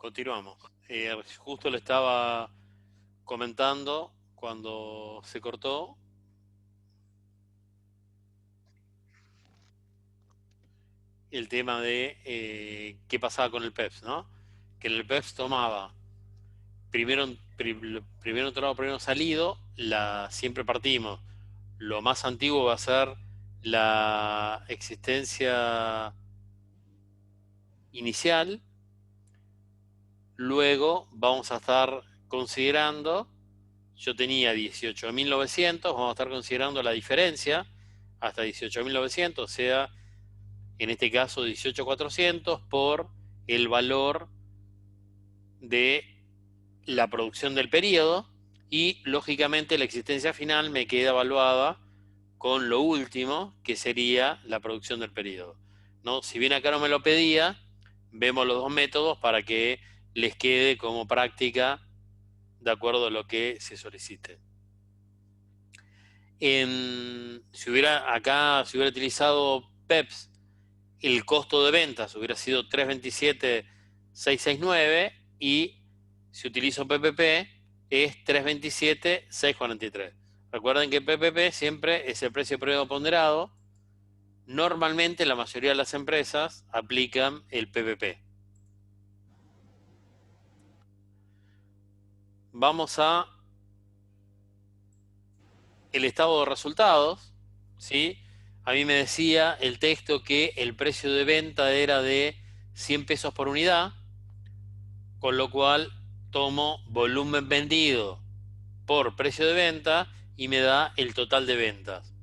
Continuamos. Justo le estaba comentando cuando se cortó el tema de qué pasaba con el PEPS, ¿no? Que en el PEPS tomaba primero entrado, primero salido, siempre partimos. Lo más antiguo va a ser la existencia inicial. Luego vamos a estar considerando, yo tenía 18.900, vamos a estar considerando la diferencia hasta 18.900, o sea, en este caso 18.400 por el valor de la producción del periodo, y lógicamente la existencia final me queda evaluada con lo último, que sería la producción del periodo, ¿no? Si bien acá no me lo pedía, vemos los dos métodos para que les quede como práctica de acuerdo a lo que se solicite. Si hubiera utilizado PEPS, el costo de ventas hubiera sido 327.669, y si utilizo PPP es 327.643. Recuerden que PPP siempre es el precio periodo ponderado. Normalmente la mayoría de las empresas aplican el PPP. Vamos a el estado de resultados, ¿sí? A mí me decía el texto que el precio de venta era de 100 pesos por unidad, con lo cual tomo volumen vendido por precio de venta y me da el total de ventas.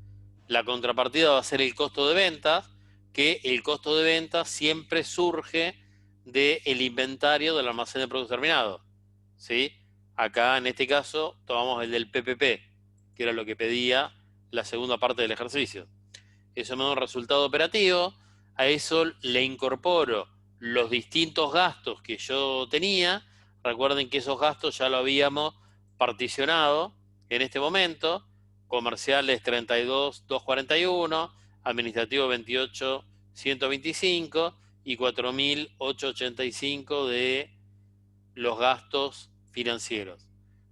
La contrapartida va a ser el costo de ventas, que el costo de ventas siempre surge del inventario del almacén de productos terminados, ¿sí? Acá en este caso tomamos el del PPP, que era lo que pedía la segunda parte del ejercicio. Eso me da un resultado operativo. A eso le incorporo los distintos gastos que yo tenía. Recuerden que esos gastos ya lo habíamos particionado en este momento. Comerciales 32.241, administrativo 28.125 y 4.885 de los gastos financieros.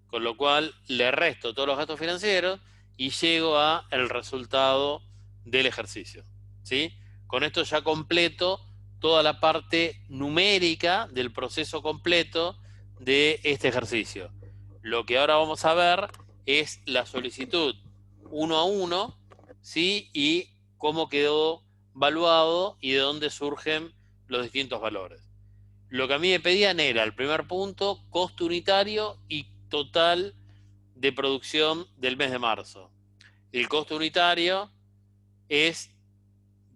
Con lo cual le resto todos los gastos financieros y llego a el resultado del ejercicio, ¿sí? Con esto ya completo toda la parte numérica del proceso completo de este ejercicio. Lo que ahora vamos a ver es la solicitud uno a uno, ¿sí? Y cómo quedó valuado y de dónde surgen los distintos valores. Lo que a mí me pedían era, el primer punto, costo unitario y total de producción del mes de marzo. El costo unitario es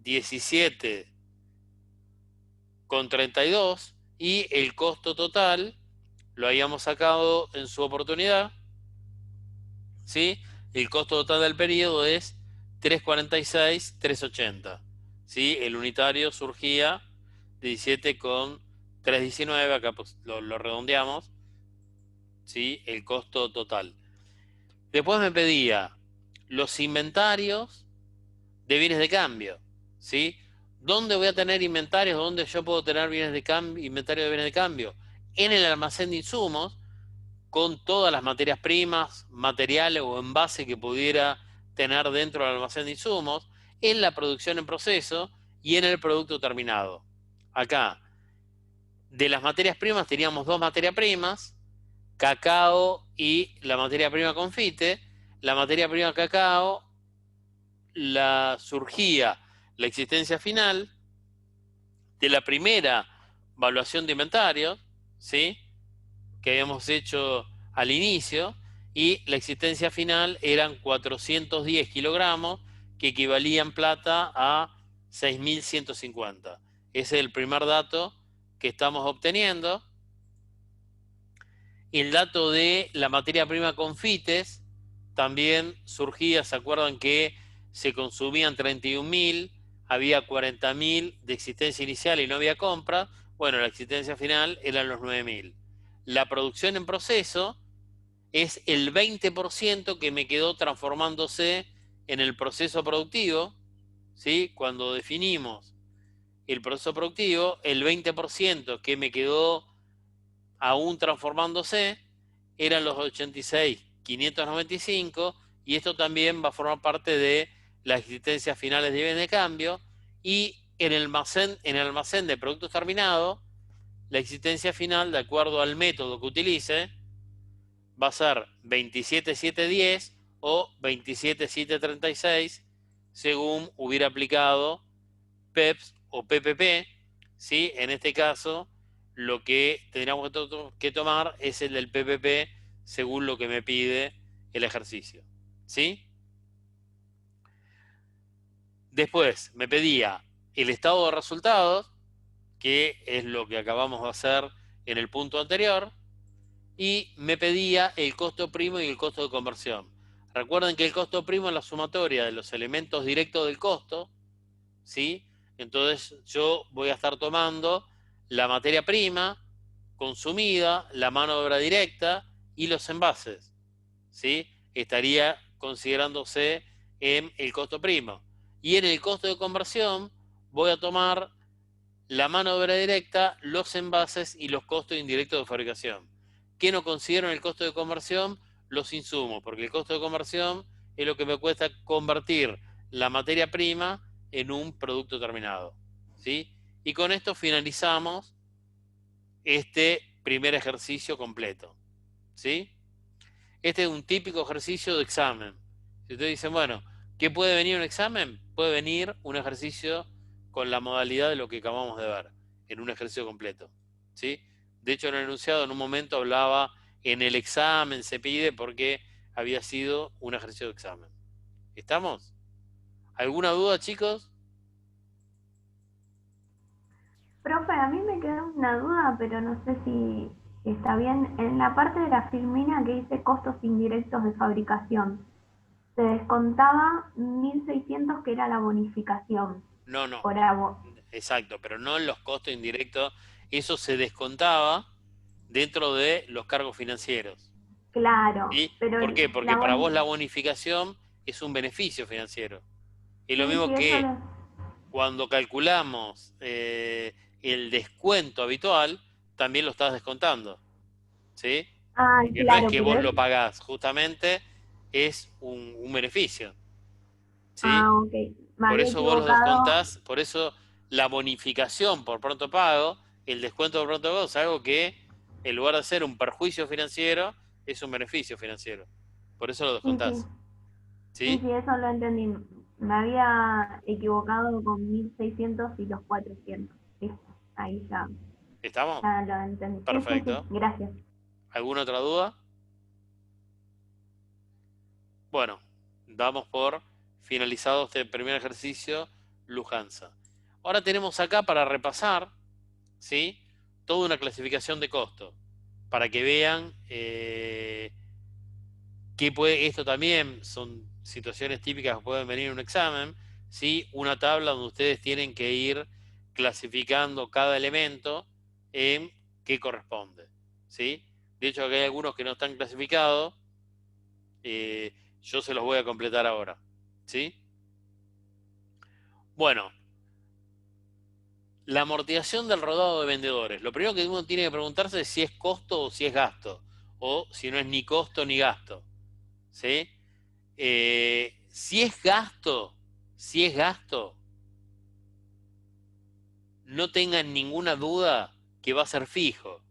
17,32 y el costo total lo habíamos sacado en su oportunidad, ¿sí? El costo total del periodo es 346.380, ¿sí? El unitario surgía 17,319, acá pues lo redondeamos, ¿sí? El costo total. Después me pedía los inventarios de bienes de cambio, ¿sí? ¿Dónde voy a tener inventarios? ¿Dónde yo puedo tener inventario de bienes de cambio? En el almacén de insumos, con todas las materias primas, materiales o envase que pudiera tener dentro del almacén de insumos, en la producción en proceso y en el producto terminado. Acá, de las materias primas teníamos dos materias primas, cacao y la materia prima confite. La materia prima cacao surgía la existencia final de la primera evaluación de inventarios, ¿sí? Que habíamos hecho al inicio, y la existencia final eran 410 kilogramos, que equivalían plata a 6.150. Ese es el primer dato que estamos obteniendo. El dato de la materia prima confites también surgía, ¿se acuerdan que se consumían 31.000, había 40.000 de existencia inicial y no había compra? Bueno, la existencia final eran los 9.000. La producción en proceso es el 20% que me quedó transformándose en el proceso productivo, ¿sí? Cuando definimos el proceso productivo, el 20% que me quedó aún transformándose, eran los 86.595, y esto también va a formar parte de las existencias finales de bienes de cambio, y en el almacén de productos terminados, la existencia final, de acuerdo al método que utilice, va a ser 27.710 o 27.736, según hubiera aplicado PEPS o PPP, ¿sí? En este caso, lo que tendríamos que tomar es el del PPP según lo que me pide el ejercicio, ¿sí? Después me pedía el estado de resultados, que es lo que acabamos de hacer en el punto anterior, y me pedía el costo primo y el costo de conversión. Recuerden que el costo primo es la sumatoria de los elementos directos del costo, ¿sí? Entonces yo voy a estar tomando la materia prima consumida, la mano de obra directa y los envases, ¿sí? Estaría considerándose en el costo primo. Y en el costo de conversión voy a tomar la mano de obra directa, los envases y los costos indirectos de fabricación. ¿Qué no considero en el costo de conversión? Los insumos, porque el costo de conversión es lo que me cuesta convertir la materia prima en un producto terminado, ¿sí? Y con esto finalizamos este primer ejercicio completo, ¿sí? Este es un típico ejercicio de examen. Si ustedes dicen, bueno, ¿qué puede venir un examen? Puede venir un ejercicio con la modalidad de lo que acabamos de ver, en un ejercicio completo, ¿sí? De hecho, en el enunciado en un momento hablaba en el examen, se pide porque había sido un ejercicio de examen. ¿Estamos? ¿Alguna duda, chicos? Profe, a mí me queda una duda, pero no sé si está bien. En la parte de la filmina que dice costos indirectos de fabricación, se descontaba 1.600 que era la bonificación No, no. por abo. Exacto, pero no en los costos indirectos. Eso se descontaba dentro de los cargos financieros. Claro, ¿Sí? pero ¿Por qué? Porque la para boni... vos la bonificación es un beneficio financiero. Es lo Sí, mismo sí, eso que lo... cuando calculamos el descuento habitual, también lo estás descontando, ¿sí? Ah, Porque no es claro, que pero vos es... lo pagás, justamente es un beneficio, ¿sí? Ah, ok, me Por había eso vos los equivocado. descontás, por eso la bonificación por pronto pago, el descuento por pronto pago es algo que en lugar de ser un perjuicio financiero, es un beneficio financiero. Por eso lo Sí, sí, descontás, sí, ¿sí? sí, eso lo entendí. Me había equivocado con 1.600 y los 400. Sí, ahí ya, ¿Estamos? ya lo entendí. Sí, sí, sí, Perfecto. gracias. ¿Alguna otra duda? Bueno, damos por finalizado este primer ejercicio, Lujanza. Ahora tenemos acá para repasar, ¿sí? Toda una clasificación de costo, para que vean que puede, esto también son situaciones típicas que pueden venir en un examen, ¿sí? Una tabla donde ustedes tienen que ir clasificando cada elemento en qué corresponde, ¿sí? De hecho, acá hay algunos que no están clasificados, yo se los voy a completar ahora, ¿sí? Bueno, la amortización del rodado de vendedores. Lo primero que uno tiene que preguntarse es si es costo o si es gasto, o si no es ni costo ni gasto, ¿sí? Si es gasto, si es gasto, no tengan ninguna duda que va a ser fijo.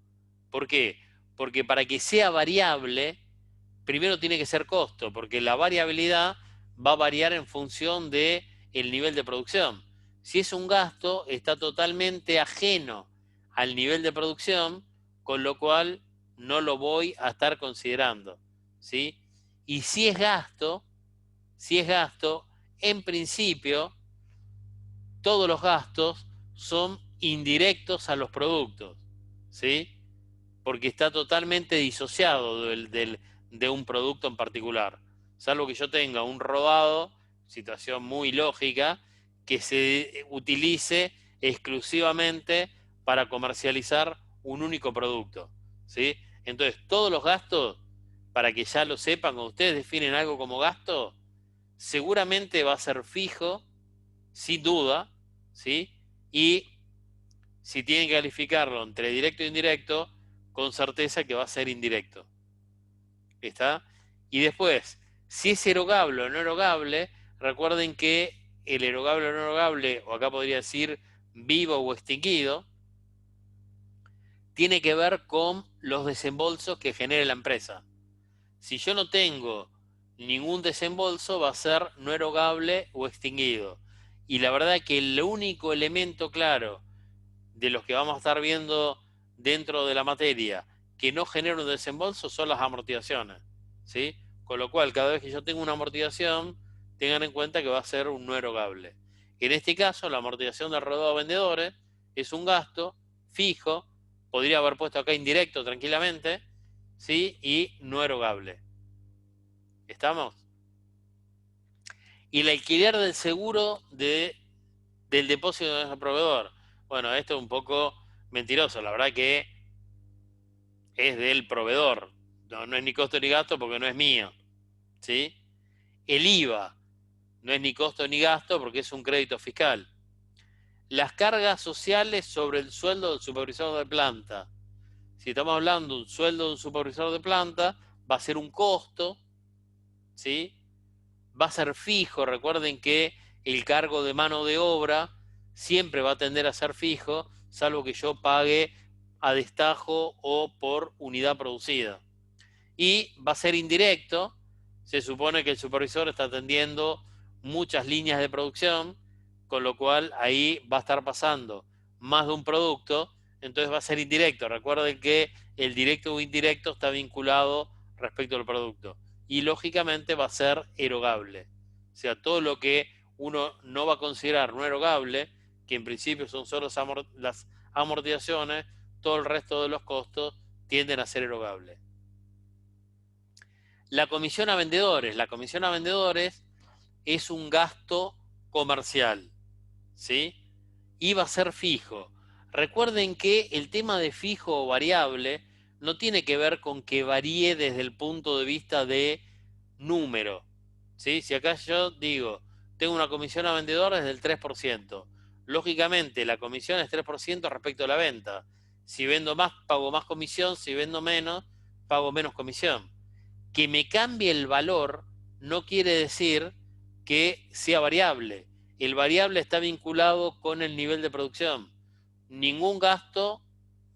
¿Por qué? Porque para que sea variable, primero tiene que ser costo, porque la variabilidad va a variar en función de el nivel de producción. Si es un gasto, está totalmente ajeno al nivel de producción, con lo cual no lo voy a estar considerando, ¿sí? Y si es gasto, en principio todos los gastos son indirectos a los productos, ¿sí? Porque está totalmente disociado de un producto en particular. Salvo que yo tenga un rodado, situación muy lógica, que se utilice exclusivamente para comercializar un único producto, ¿sí? Entonces, todos los gastos, para que ya lo sepan, cuando ustedes definen algo como gasto, seguramente va a ser fijo, sin duda, ¿sí? Y si tienen que calificarlo entre directo e indirecto, con certeza que va a ser indirecto. ¿Está? Y después, si es erogable o no erogable, recuerden que el erogable o no erogable, o acá podría decir vivo o extinguido, tiene que ver con los desembolsos que genere la empresa. Si yo no tengo ningún desembolso, va a ser no erogable o extinguido. Y la verdad que el único elemento claro de los que vamos a estar viendo dentro de la materia que no genera un desembolso son las amortizaciones, ¿sí? Con lo cual, cada vez que yo tengo una amortización, tengan en cuenta que va a ser un no erogable. En este caso, la amortización de redondo a vendedores es un gasto fijo, podría haber puesto acá indirecto tranquilamente, ¿sí? Y no erogable. ¿Estamos? Y el alquiler del seguro del depósito de nuestro proveedor. Bueno, esto es un poco mentiroso. La verdad que es del proveedor. No es ni costo ni gasto porque no es mío. ¿Sí? El IVA no es ni costo ni gasto porque es un crédito fiscal. Las cargas sociales sobre el sueldo del supervisor de planta. Si estamos hablando de un sueldo de un supervisor de planta, va a ser un costo, ¿sí? Va a ser fijo. Recuerden que el cargo de mano de obra siempre va a tender a ser fijo, salvo que yo pague a destajo o por unidad producida. Y va a ser indirecto. Se supone que el supervisor está atendiendo muchas líneas de producción, con lo cual ahí va a estar pasando más de un producto, entonces va a ser indirecto. Recuerden que el directo o indirecto está vinculado respecto al producto y lógicamente va a ser erogable. O sea, todo lo que uno no va a considerar no erogable, que en principio son solo las amortizaciones, todo el resto de los costos tienden a ser erogables. La comisión a vendedores. La comisión a vendedores es un gasto comercial, ¿sí? Y va a ser fijo. Recuerden que el tema de fijo o variable no tiene que ver con que varíe desde el punto de vista de número, ¿sí? Si acá yo digo, tengo una comisión a vendedores del 3%, lógicamente la comisión es 3% respecto a la venta. Si vendo más, pago más comisión, si vendo menos, pago menos comisión. Que me cambie el valor no quiere decir que sea variable. El variable está vinculado con el nivel de producción. Ningún gasto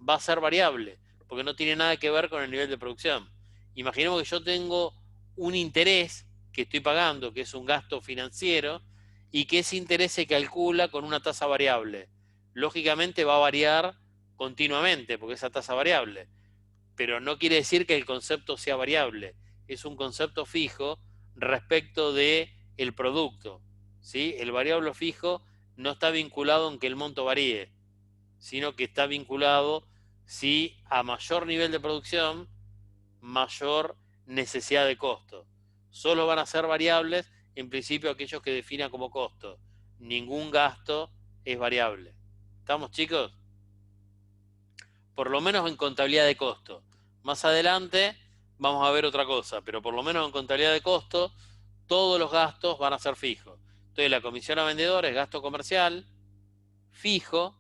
va a ser variable, porque no tiene nada que ver con el nivel de producción. Imaginemos que yo tengo un interés que estoy pagando, que es un gasto financiero, y que ese interés se calcula con una tasa variable. Lógicamente va a variar continuamente, porque esa tasa variable. Pero no quiere decir que el concepto sea variable. Es un concepto fijo respecto de el producto, ¿sí? El variable fijo no está vinculado en que el monto varíe, sino que está vinculado si a mayor nivel de producción, mayor necesidad de costo. Solo van a ser variables en principio aquellos que definan como costo. Ningún gasto es variable. ¿Estamos, chicos? Por lo menos en contabilidad de costo. Más adelante vamos a ver otra cosa, pero por lo menos en contabilidad de costo todos los gastos van a ser fijos. Entonces la comisión a vendedores, gasto comercial, fijo,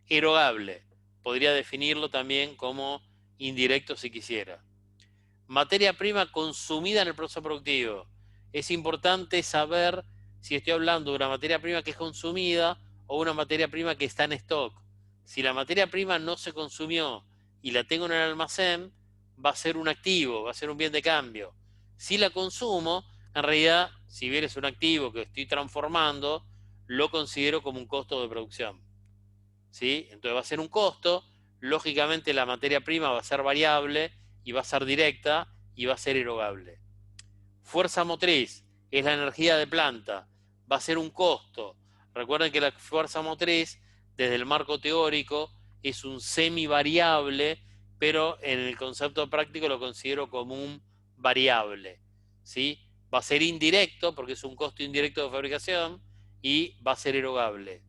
erogable. Podría definirlo también como indirecto si quisiera. Materia prima consumida en el proceso productivo. Es importante saber si estoy hablando de una materia prima que es consumida o una materia prima que está en stock. Si la materia prima no se consumió y la tengo en el almacén, va a ser un activo, va a ser un bien de cambio. Si la consumo, en realidad, si bien es un activo que estoy transformando, lo considero como un costo de producción. ¿Sí? Entonces va a ser un costo, lógicamente la materia prima va a ser variable y va a ser directa y va a ser erogable. Fuerza motriz es la energía de planta, va a ser un costo. Recuerden que la fuerza motriz, desde el marco teórico, es un semivariable, pero en el concepto práctico lo considero como un variable, ¿sí? Va a ser indirecto porque es un costo indirecto de fabricación y va a ser erogable.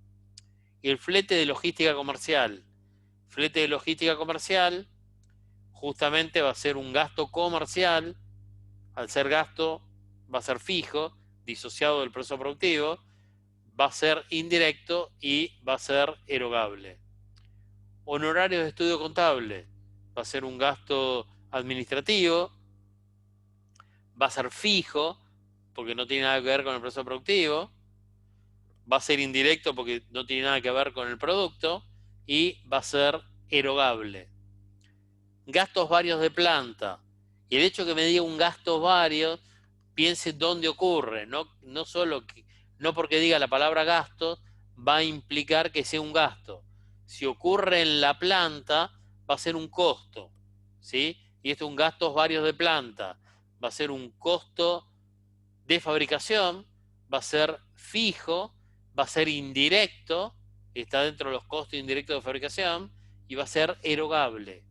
Y el flete de logística comercial. Flete de logística comercial justamente va a ser un gasto comercial. Al ser gasto va a ser fijo, disociado del proceso productivo, va a ser indirecto y va a ser erogable. Honorarios de estudio contable, va a ser un gasto administrativo, va a ser fijo, porque no tiene nada que ver con el proceso productivo, va a ser indirecto porque no tiene nada que ver con el producto, y va a ser erogable. Gastos varios de planta. Y el hecho que me diga un gasto varios, piense dónde ocurre, no solo no porque diga la palabra gasto va a implicar que sea un gasto. Si ocurre en la planta, va a ser un costo, ¿sí? Y esto es un gasto varios de planta. Va a ser un costo de fabricación, va a ser fijo, va a ser indirecto, está dentro de los costos indirectos de fabricación, y va a ser erogable.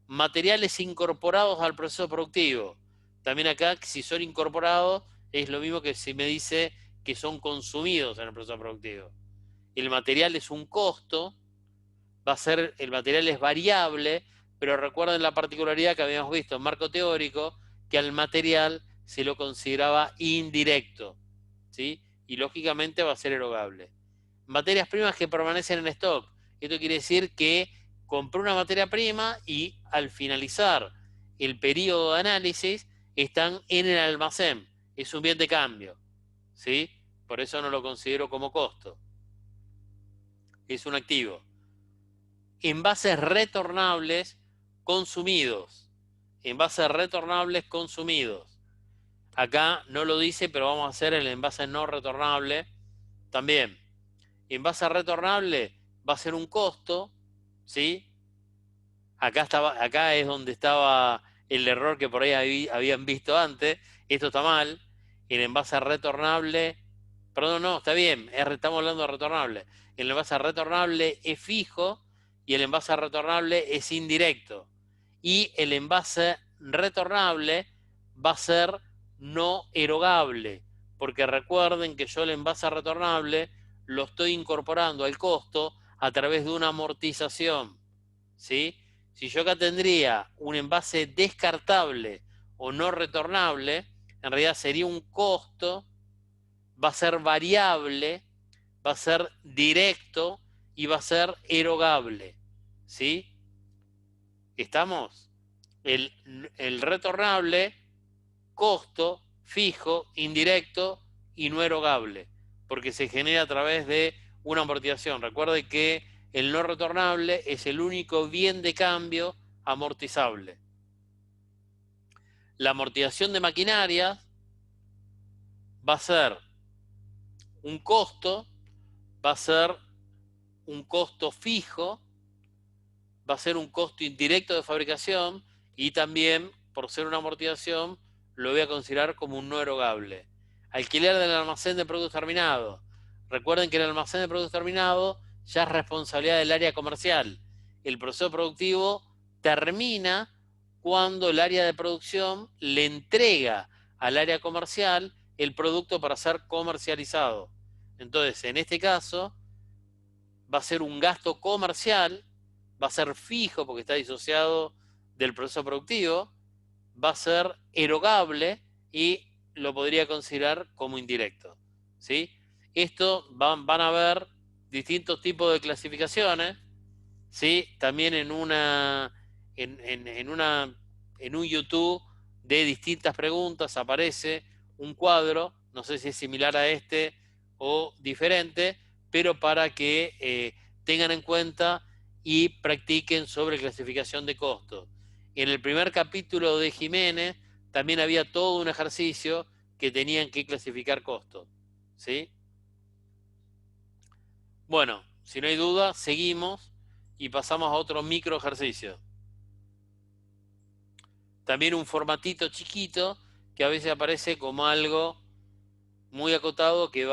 Materiales incorporados al proceso productivo. También acá, si son incorporados, es lo mismo que si me dice que son consumidos en el proceso productivo. El material es un costo, el material es variable, pero recuerden la particularidad que habíamos visto en marco teórico, que al material se lo consideraba indirecto, ¿sí? Y lógicamente va a ser erogable. Materias primas que permanecen en stock. Esto quiere decir que compré una materia prima y al finalizar el periodo de análisis están en el almacén. Es un bien de cambio, ¿sí? Por eso no lo considero como costo. Es un activo. Envases retornables consumidos. Envases retornables consumidos. Acá no lo dice, pero vamos a hacer el envase no retornable también. Envase retornable va a ser un costo, ¿sí? Acá es donde estaba el error que por ahí habían visto antes. Esto está mal. El envase retornable, perdón, no, está bien, estamos hablando de retornable. El envase retornable es fijo y el envase retornable es indirecto. Y el envase retornable va a ser no erogable, porque recuerden que yo el envase retornable lo estoy incorporando al costo a través de una amortización, ¿sí? Si yo acá tendría un envase descartable o no retornable, en realidad sería un costo, va a ser variable, va a ser directo y va a ser erogable, ¿sí? ¿Estamos? El retornable, costo, fijo, indirecto y no erogable, porque se genera a través de una amortización. Recuerde que el no retornable es el único bien de cambio amortizable. La amortización de maquinaria va a ser un costo, va a ser un costo fijo, va a ser un costo indirecto de fabricación y también, por ser una amortización, lo voy a considerar como un no erogable. Alquiler del almacén de productos terminados. Recuerden que el almacén de productos terminados ya es responsabilidad del área comercial. El proceso productivo termina cuando el área de producción le entrega al área comercial el producto para ser comercializado. Entonces, en este caso, va a ser un gasto comercial, va a ser fijo porque está disociado del proceso productivo, va a ser erogable y lo podría considerar como indirecto, ¿sí? Esto van a ver distintos tipos de clasificaciones, ¿sí? También en un YouTube de distintas preguntas aparece un cuadro, no sé si es similar a este o diferente, pero para que tengan en cuenta y practiquen sobre clasificación de costos. En el primer capítulo de Jiménez también había todo un ejercicio que tenían que clasificar costos, ¿sí? Bueno, si no hay duda, seguimos y pasamos a otro micro ejercicio. También un formatito chiquito que a veces aparece como algo muy acotado que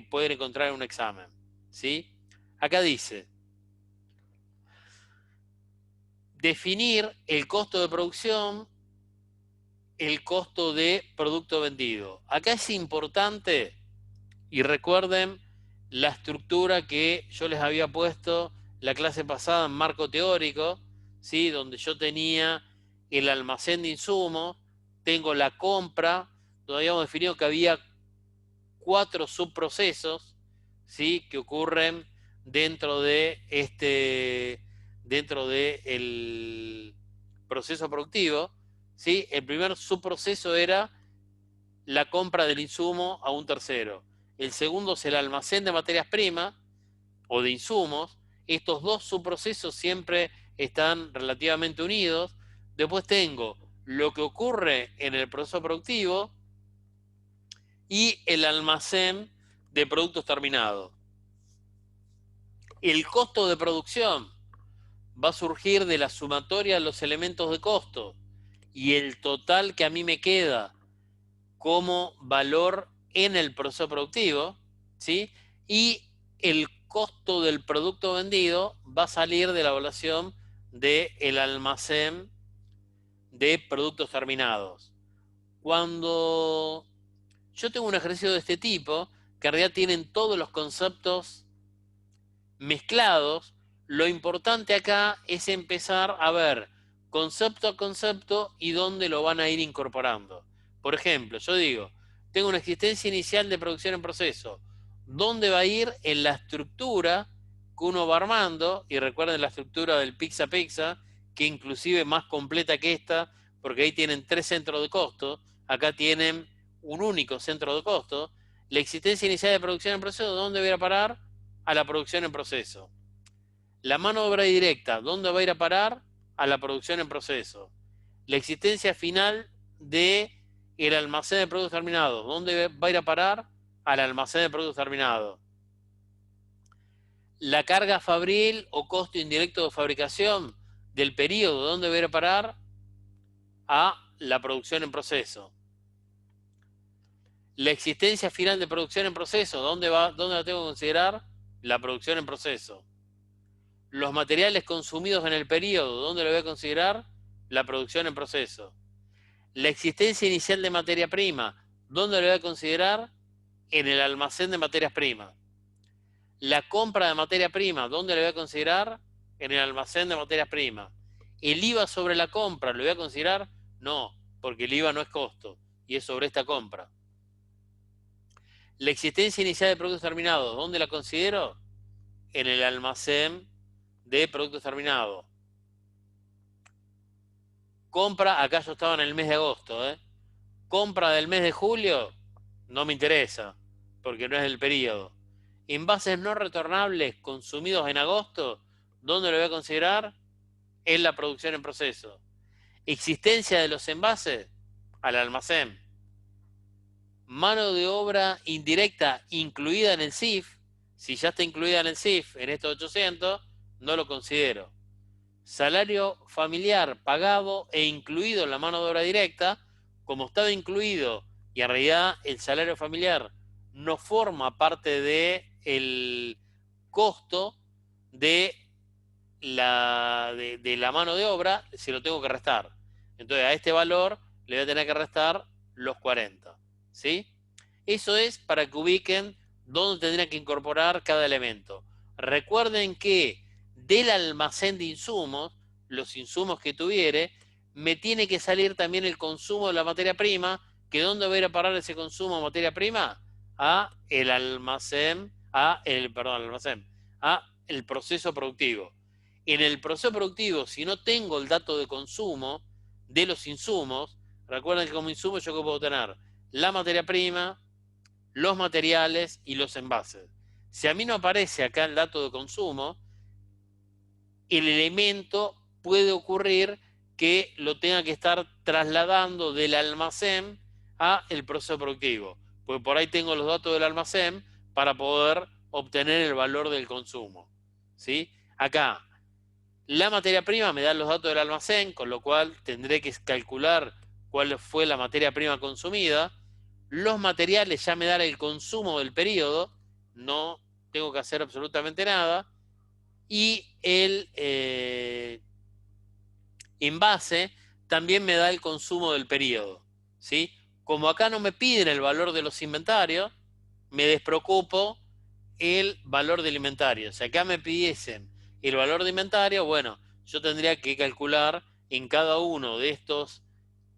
pueden encontrar en un examen, ¿sí? Acá dice, definir el costo de producción, el costo de producto vendido. Acá es importante, y recuerden la estructura que yo les había puesto la clase pasada en marco teórico, ¿sí? Donde yo tenía el almacén de insumos, tengo la compra, donde habíamos definido que había 4 subprocesos, ¿sí? Que ocurren dentro de el proceso productivo, ¿sí? El primer subproceso era la compra del insumo a un tercero. El segundo es el almacén de materias primas o de insumos. Estos dos subprocesos siempre están relativamente unidos. Después tengo lo que ocurre en el proceso productivo y el almacén de productos terminados. El costo de producción va a surgir de la sumatoria de los elementos de costo y el total que a mí me queda como valor en el proceso productivo, ¿sí? Y el costo del producto vendido va a salir de la evaluación del almacén de productos terminados. Cuando yo tengo un ejercicio de este tipo, que en realidad tienen todos los conceptos mezclados, lo importante acá es empezar a ver concepto a concepto y dónde lo van a ir incorporando. Por ejemplo, yo digo, tengo una existencia inicial de producción en proceso. ¿Dónde va a ir? En la estructura que uno va armando, y recuerden la estructura del pizza pizza, que inclusive más completa que esta, porque ahí tienen 3 centros de costo, acá tienen un único centro de costo. La existencia inicial de producción en proceso, ¿dónde va a ir a parar? A la producción en proceso. La mano de obra directa, ¿dónde va a ir a parar? A la producción en proceso. La existencia final de el almacén de productos terminados, ¿dónde va a ir a parar? Al almacén de productos terminados. La carga fabril o costo indirecto de fabricación del periodo, ¿dónde va a ir a parar? A la producción en proceso. La existencia final de producción en proceso, ¿dónde la tengo que considerar? La producción en proceso. Los materiales consumidos en el periodo, ¿dónde lo voy a considerar? La producción en proceso. La existencia inicial de materia prima, ¿dónde lo voy a considerar? En el almacén de materias primas. La compra de materia prima, ¿dónde lo voy a considerar? En el almacén de materias primas. ¿El IVA sobre la compra lo voy a considerar? No, porque el IVA no es costo y es sobre esta compra. La existencia inicial de productos terminados, ¿dónde la considero? En el almacén de productos terminados. Compra, acá yo estaba en el mes de agosto, compra del mes de julio, no me interesa, porque no es el periodo. Envases no retornables consumidos en agosto, ¿dónde lo voy a considerar? En la producción en proceso. Existencia de los envases, al almacén. Mano de obra indirecta incluida en el CIF, si ya está incluida en el CIF, en estos 800, no lo considero. Salario familiar pagado e incluido en la mano de obra directa, como estaba incluido y en realidad el salario familiar no forma parte del costo de la mano de obra, se lo tengo que restar. Entonces a este valor le voy a tener que restar los 40. ¿Sí? Eso es para que ubiquen dónde tendrían que incorporar cada elemento. Recuerden que del almacén de insumos, los insumos que tuviere, me tiene que salir también el consumo de la materia prima, que ¿dónde voy a ir a parar ese consumo de materia prima? A el almacén, a el proceso productivo. En el proceso productivo, si no tengo el dato de consumo de los insumos, recuerden que como insumo yo puedo tener la materia prima, los materiales y los envases. Si a mí no aparece acá el dato de consumo, el elemento puede ocurrir que lo tenga que estar trasladando del almacén a el proceso productivo, porque por ahí tengo los datos del almacén para poder obtener el valor del consumo. ¿Sí? Acá, la materia prima me da los datos del almacén, con lo cual tendré que calcular cuál fue la materia prima consumida. Los materiales ya me dan el consumo del periodo, no tengo que hacer absolutamente nada. Y el envase también me da el consumo del periodo. ¿Sí? Como acá no me piden el valor de los inventarios, me despreocupo el valor del inventario. Si acá me pidiesen el valor de inventario, bueno, yo tendría que calcular en cada uno de estos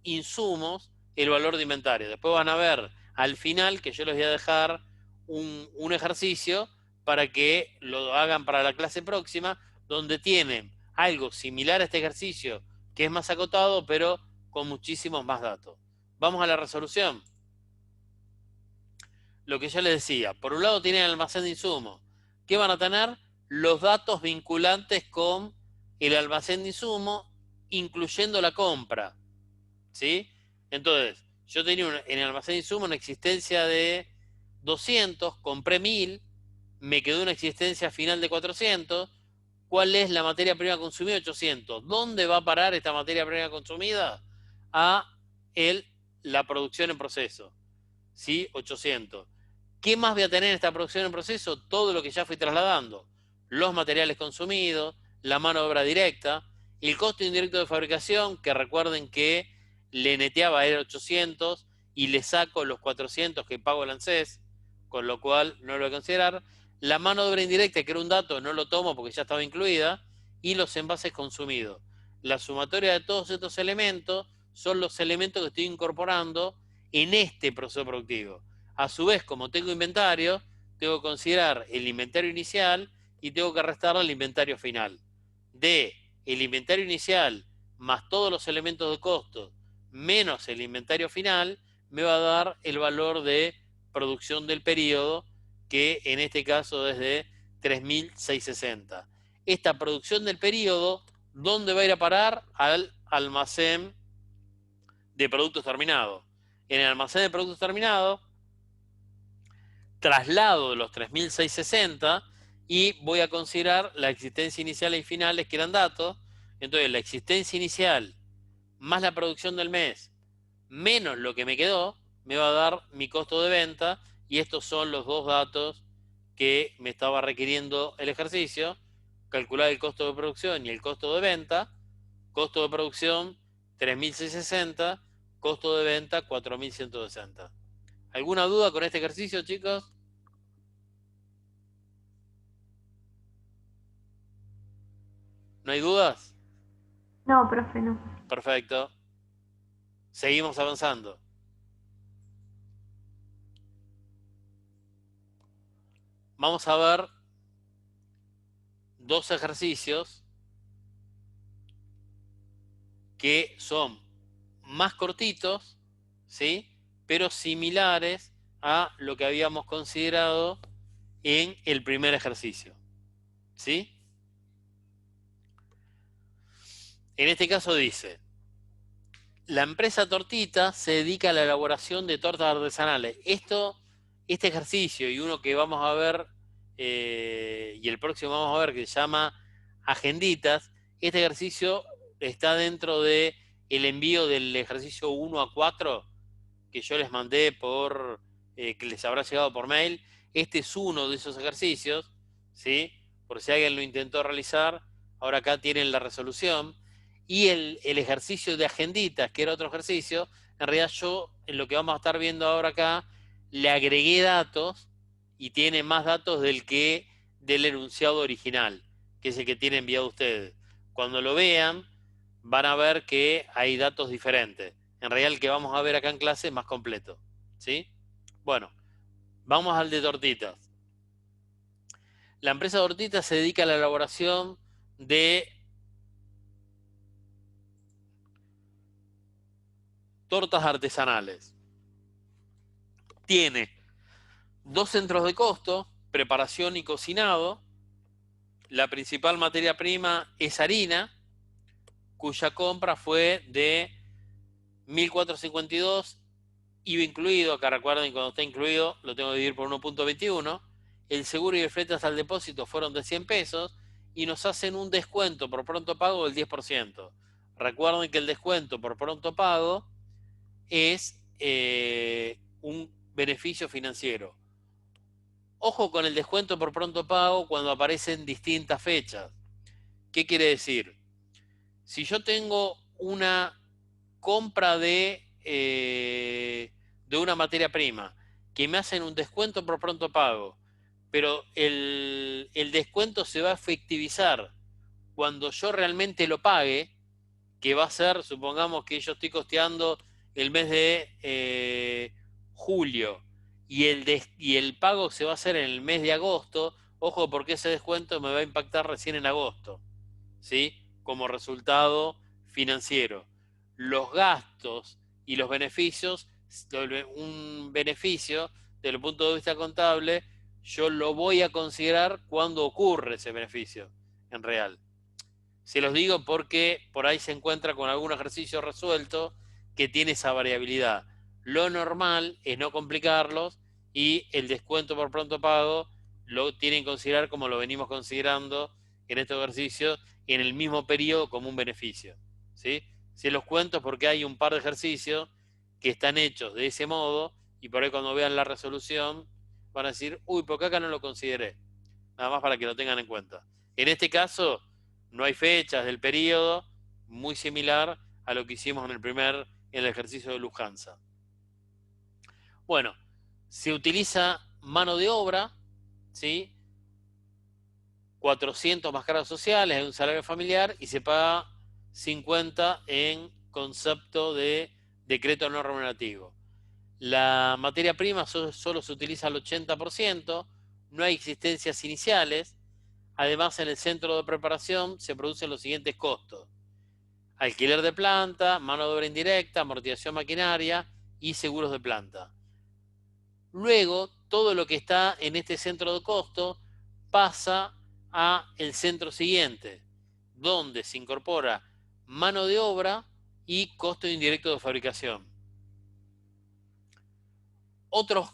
insumos el valor de inventario. Después van a ver al final que yo les voy a dejar un ejercicio para que lo hagan para la clase próxima, donde tienen algo similar a este ejercicio, que es más acotado, pero con muchísimos más datos. Vamos a la resolución. Lo que yo les decía, por un lado tienen el almacén de insumos. ¿Qué van a tener? Los datos vinculantes con el almacén de insumos, incluyendo la compra. ¿Sí? Entonces, yo tenía en el almacén de insumos una existencia de 200, compré 1000, me quedó una existencia final de 400. ¿Cuál es la materia prima consumida? 800. ¿Dónde va a parar esta materia prima consumida? A la producción en proceso. ¿Sí? 800. ¿Qué más voy a tener en esta producción en proceso? Todo lo que ya fui trasladando. Los materiales consumidos, la mano de obra directa, el costo indirecto de fabricación, que recuerden que le neteaba era 800 y le saco los 400 que pago el ANSES, con lo cual no lo voy a considerar. La mano de obra indirecta, que era un dato, no lo tomo porque ya estaba incluida, y los envases consumidos. La sumatoria de todos estos elementos son los elementos que estoy incorporando en este proceso productivo. A su vez, como tengo inventario, tengo que considerar el inventario inicial y tengo que restarle el inventario final. De el inventario inicial más todos los elementos de costo menos el inventario final, me va a dar el valor de producción del periodo, que en este caso es de 3.660. Esta producción del periodo, ¿dónde va a ir a parar? Al almacén de productos terminados. En el almacén de productos terminados, traslado de los 3.660 y voy a considerar la existencia inicial y finales, que eran datos. Entonces, la existencia inicial más la producción del mes menos lo que me quedó, me va a dar mi costo de venta, y estos son los dos datos que me estaba requiriendo el ejercicio: calcular el costo de producción y el costo de venta. Costo de producción 3.660, costo de venta 4.160. ¿Alguna duda con este ejercicio, chicos? ¿No hay dudas? No, profe, no. Perfecto. Seguimos avanzando. Vamos a ver dos ejercicios que son más cortitos, ¿sí? Pero similares a lo que habíamos considerado en el primer ejercicio, ¿sí? En este caso dice: la empresa Tortita se dedica a la elaboración de tortas artesanales. Este ejercicio y uno que vamos a ver, y el próximo vamos a ver, que se llama Agenditas, este ejercicio está dentro de el envío del ejercicio 1 a 4 que yo les mandé que les habrá llegado por mail. Este es uno de esos ejercicios, ¿sí? Por si alguien lo intentó realizar, ahora acá tienen la resolución. Y el ejercicio de agenditas, que era otro ejercicio, en realidad yo, en lo que vamos a estar viendo ahora acá, le agregué datos y tiene más datos del enunciado original, que es el que tiene enviado ustedes. Cuando lo vean, van a ver que hay datos diferentes. En realidad el que vamos a ver acá en clase es más completo, ¿sí? Bueno, vamos al de tortitas. La empresa Tortitas se dedica a la elaboración de tortas artesanales. Tiene 2 centros de costo, preparación y cocinado. La principal materia prima es harina, cuya compra fue de 1.452, IVA incluido. Acá recuerden, cuando está incluido lo tengo que dividir por 1.21. El seguro y el flete hasta el depósito fueron de 100 pesos y nos hacen un descuento por pronto pago del 10%. Recuerden que el descuento por pronto pago es un beneficio financiero. Ojo con el descuento por pronto pago cuando aparecen distintas fechas. ¿Qué quiere decir? Si yo tengo una compra de una materia prima que me hacen un descuento por pronto pago, pero el descuento se va a efectivizar cuando yo realmente lo pague, que va a ser, supongamos que yo estoy costeando el mes de julio y el pago se va a hacer en el mes de agosto, Ojo, porque ese descuento me va a impactar recién en agosto, ¿sí? Como resultado financiero. Los gastos y los beneficios, un beneficio desde el punto de vista contable, yo lo voy a considerar cuando ocurre ese beneficio en real. Se los digo porque por ahí se encuentra con algún ejercicio resuelto que tiene esa variabilidad. Lo normal es no complicarlos y el descuento por pronto pago lo tienen que considerar como lo venimos considerando en estos ejercicios en el mismo periodo como un beneficio. ¿Sí? Se los cuento porque hay un par de ejercicios que están hechos de ese modo y por ahí cuando vean la resolución van a decir, uy, porque acá no lo consideré. Nada más para que lo tengan en cuenta. En este caso, no hay fechas del periodo, muy similar a lo que hicimos en el ejercicio de Lufthansa. Bueno, se utiliza mano de obra, ¿sí? 400 más cargas sociales, es un salario familiar y se paga 50 en concepto de decreto no remunerativo. La materia prima solo se utiliza al 80%, no hay existencias iniciales. Además, en el centro de preparación se producen los siguientes costos: alquiler de planta, mano de obra indirecta, amortización maquinaria y seguros de planta. Luego, todo lo que está en este centro de costo pasa a el centro siguiente, donde se incorpora mano de obra y costo indirecto de fabricación. Otros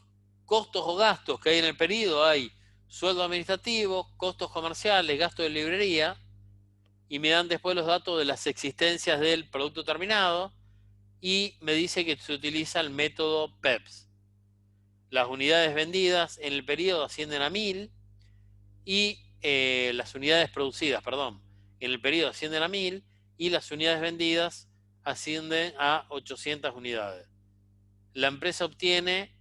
costos o gastos que hay en el periodo hay sueldo administrativo, costos comerciales, gasto de librería, y me dan después los datos de las existencias del producto terminado y me dice que se utiliza el método PEPS. Las unidades vendidas en el periodo ascienden a 1000 y las unidades producidas, perdón, en el periodo ascienden a 1000 y las unidades vendidas ascienden a 800 unidades. La empresa obtiene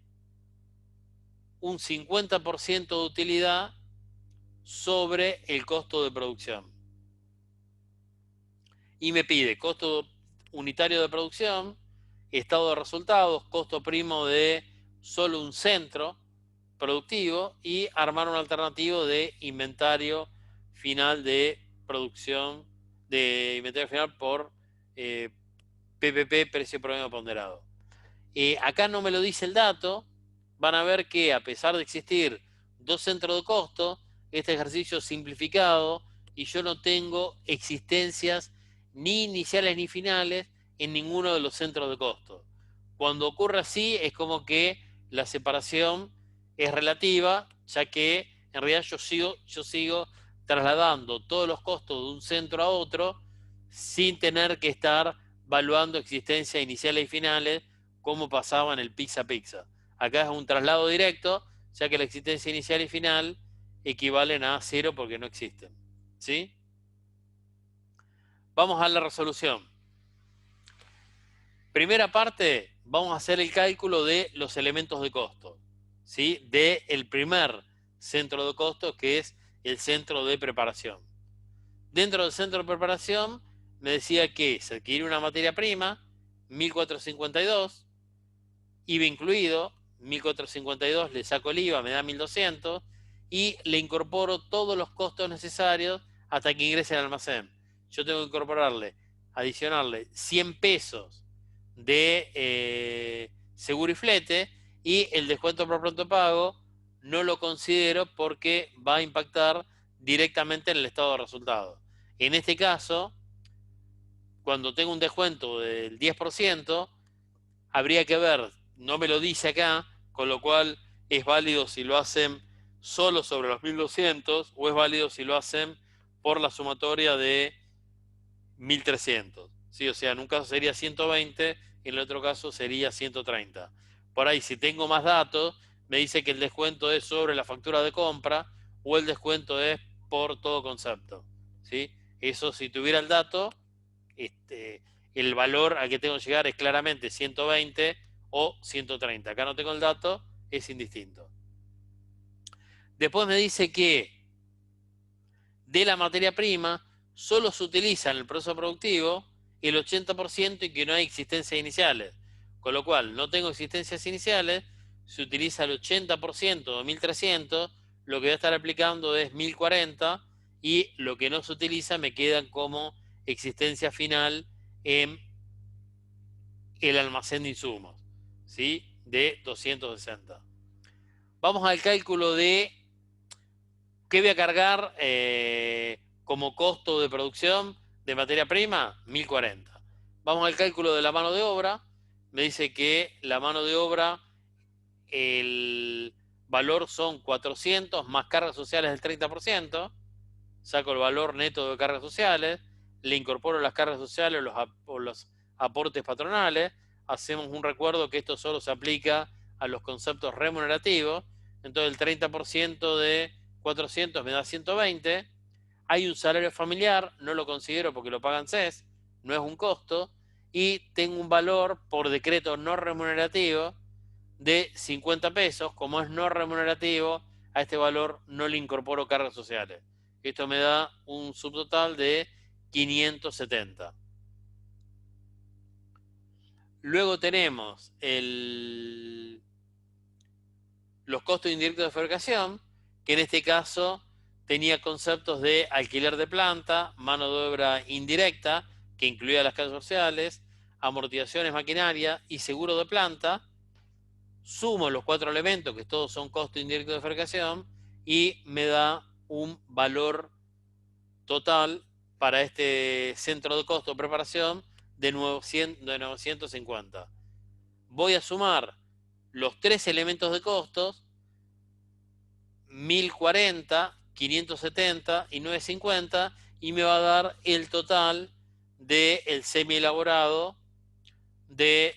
un 50% de utilidad sobre el costo de producción. Y me pide costo unitario de producción, estado de resultados, costo primo de solo un centro productivo y armar un alternativo de inventario final de producción, de inventario final por PPP, precio promedio ponderado. Acá no me lo dice el dato, van a ver que a pesar de existir dos centros de costo, este ejercicio es simplificado y yo no tengo existencias ni iniciales ni finales en ninguno de los centros de costo. Cuando ocurre así es como que la separación es relativa, ya que en realidad yo sigo trasladando todos los costos de un centro a otro sin tener que estar valuando existencias iniciales y finales como pasaba en el Pizza Pizza. Acá es un traslado directo, ya que la existencia inicial y final equivalen a 0 porque no existen. ¿Sí? Vamos a la resolución. Primera parte, vamos a hacer el cálculo de los elementos de costo, ¿sí? Del primer centro de costo, que es el centro de preparación. Dentro del centro de preparación, me decía que se adquiere una materia prima, 1452, IVA incluido, 1452, le saco el IVA, me da 1200, y le incorporo todos los costos necesarios hasta que ingrese al almacén. Yo tengo que incorporarle, adicionarle 100 pesos de seguro y flete, y el descuento por pronto pago no lo considero porque va a impactar directamente en el estado de resultados. En este caso, cuando tengo un descuento del 10%, habría que ver, no me lo dice acá, con lo cual es válido si lo hacen solo sobre los 1200 o es válido si lo hacen por la sumatoria de 1300. ¿Sí? O sea, en un caso sería 120, en el otro caso sería 130. Por ahí, si tengo más datos, me dice que el descuento es sobre la factura de compra o el descuento es por todo concepto. ¿Sí? Eso, si tuviera el dato, el valor al que tengo que llegar es claramente 120 o 130. Acá no tengo el dato, es indistinto. Después me dice que de la materia prima solo se utiliza en el proceso productivo el 80% y que no hay existencias iniciales. Con lo cual, no tengo existencias iniciales, se utiliza el 80% de 1300, lo que voy a estar aplicando es 1040 y lo que no se utiliza me queda como existencia final en el almacén de insumos, ¿sí? De 260. Vamos al cálculo de qué voy a cargar como costo de producción de materia prima, 1040. Vamos al cálculo de la mano de obra. Me dice que la mano de obra, el valor son 400 más cargas sociales del 30%. Saco el valor neto de cargas sociales, le incorporo las cargas sociales o los aportes patronales, hacemos un recuerdo que esto solo se aplica a los conceptos remunerativos, entonces el 30% de 400 me da 120, hay un salario familiar, no lo considero porque lo pagan CES, no es un costo, y tengo un valor por decreto no remunerativo de 50 pesos, como es no remunerativo, a este valor no le incorporo cargas sociales. Esto me da un subtotal de 570. Luego tenemos los costos indirectos de fabricación, que en este caso tenía conceptos de alquiler de planta, mano de obra indirecta, que incluía las cargas sociales, amortizaciones maquinaria y seguro de planta. Sumo los 4 elementos, que todos son costos indirectos de fabricación, y me da un valor total para este centro de costo de preparación de 950. Voy a sumar los 3 elementos de costos, 1040, 570 y 950, y me va a dar el total del semi elaborado de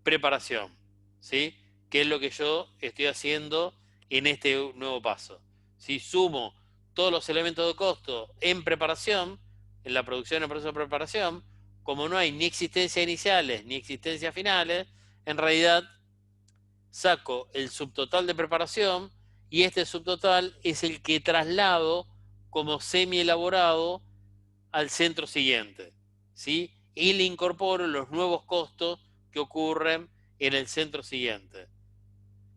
preparación, ¿sí? Que es lo que yo estoy haciendo en este nuevo paso. Si sumo todos los elementos de costo en preparación, en la producción, en el proceso de preparación, como no hay ni existencias iniciales ni existencias finales, en realidad saco el subtotal de preparación y este subtotal es el que traslado como semi elaborado al centro siguiente, ¿sí? Y le incorporo los nuevos costos que ocurren en el centro siguiente.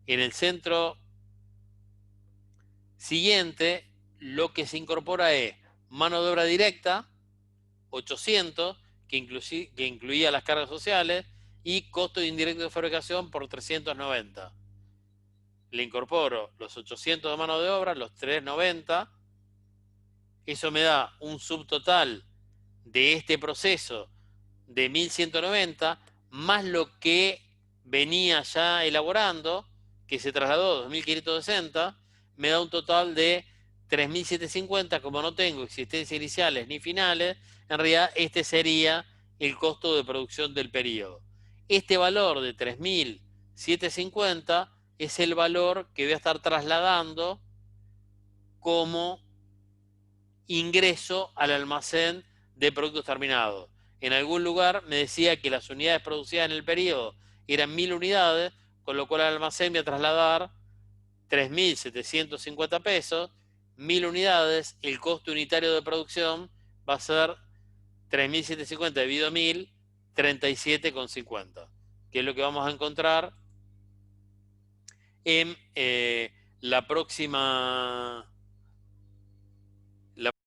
En el centro siguiente, lo que se incorpora es mano de obra directa, 800, que incluía las cargas sociales, y costo indirecto de fabricación por 390. Le incorporo los 800 de mano de obra, los 390. Eso me da un subtotal de este proceso de 1190, más lo que venía ya elaborando, que se trasladó a 2560, me da un total de 3750. Como no tengo existencias iniciales ni finales, en realidad este sería el costo de producción del periodo. Este valor de 3750 es el valor que voy a estar trasladando como ingreso al almacén de productos terminados. En algún lugar me decía que las unidades producidas en el periodo eran 1000 unidades, con lo cual al almacén voy a trasladar 3.750 pesos, 1000 unidades, el costo unitario de producción va a ser 3.750 dividido a 1000, 37,50, que es lo que vamos a encontrar en la próxima